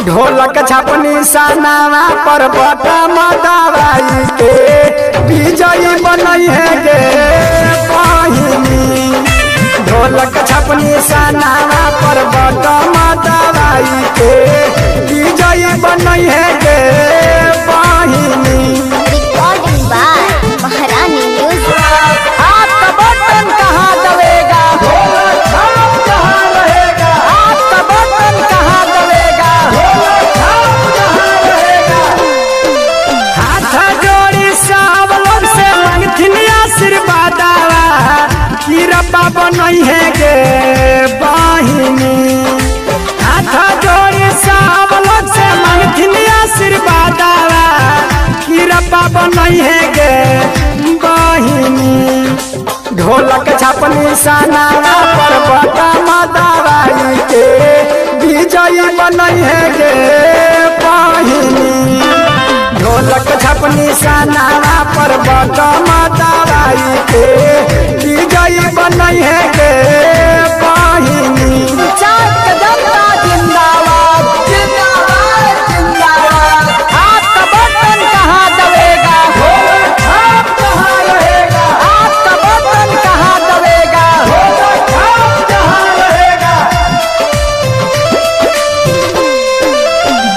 ढोलक छपनी सनावा पर बटम दवाई के विजयी बनई है गे बहिनी। ढोलक छपनी सनावा पर बटम दवाई के विजयी बनई है गे बहिनी। रिकॉर्डिंग बाय महारानी म्यूजिक। आपका बटन कहाँ दबेगा, कहाँ रहेगा, आपका बटन कहाँ दबेगा, कहाँ रहेगा। हाथ जोड़ी सब लोग से मांगथिन आशीर्वाद कि रब्बा बनई है गे बहिनी। हाथ जोड़ी सब लोग से मांगथिन आशीर्वाद कि रब्बा बनई है गे बहिनी। ढोलक छपनी सनावा पर बटम दवाई के विजयी बनई है गे बहिनी। ढोलक छपनी सनावा पर बटम दवाई के विजयी बनई है गे बहिनी। जनता जिंदाबाद जिंदाबाद जिंदाबाद। आपका बटन कहाँ दबेगा, कहाँ रहेगा, आपका बटन कहाँ दबेगा, कहाँ रहेगा।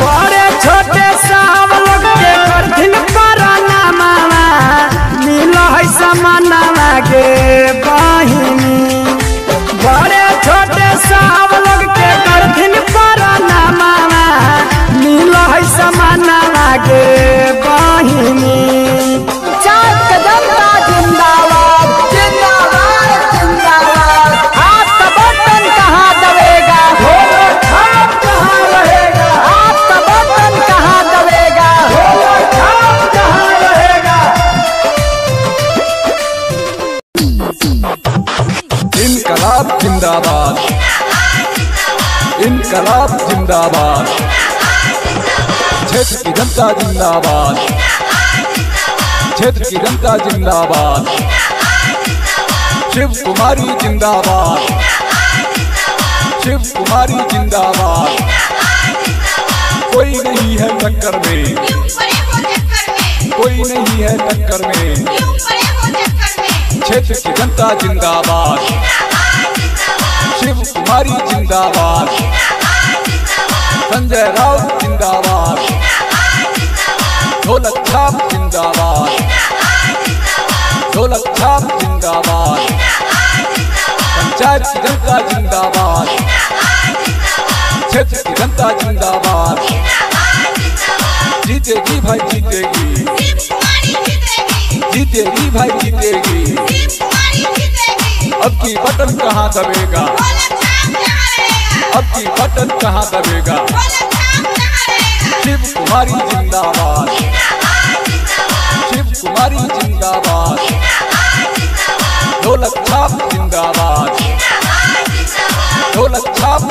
बड़े छोटे सब लोग के करथिन परनामा मिल है समानामा गे बहिनी। बड़े छोटे सब लोग के करथिन परनामा मिल है समानामा गे बहिनी। जनता जिंदाबाद जिंदाबाद जिंदाबाद। आपका बटन कहाँ दबेगा, कहाँ रहेगा, आपका बटन कहाँ दबेगा, कहाँ रहेगा। इनकलाब जिंदाबाद, इनकलाब जिंदाबाद, क्षेत्र की जनता जिंदाबाद, क्षेत्र की जनता जिंदाबाद, शिव कुमारी जिंदाबाद, शिव कुमारी जिंदाबाद। कोई नहीं है टक्कर में, कोई नहीं है टक्कर में, क्षेत्र की जनता जिंदाबाद, शिव कुमारी जिंदाबाद, संजय राउत जिंदाबाद, ढोलक छाप जिंदाबाद, ढोलक छाप जिंदाबाद, पंचायत की जनता जिंदाबाद, क्षेत्र की जनता जिंदाबाद। जीतेगी भाई जीतेगी, जीतेगी भाई जीतेगी। अब की बटन कहाँ दबेगा, अब की बटन कहाँ दबेगा। शिव कुमारी जिंदाबाद, शिव कुमारी जिंदाबाद, ढोलक छाप जिंदाबाद, ढोलक छाप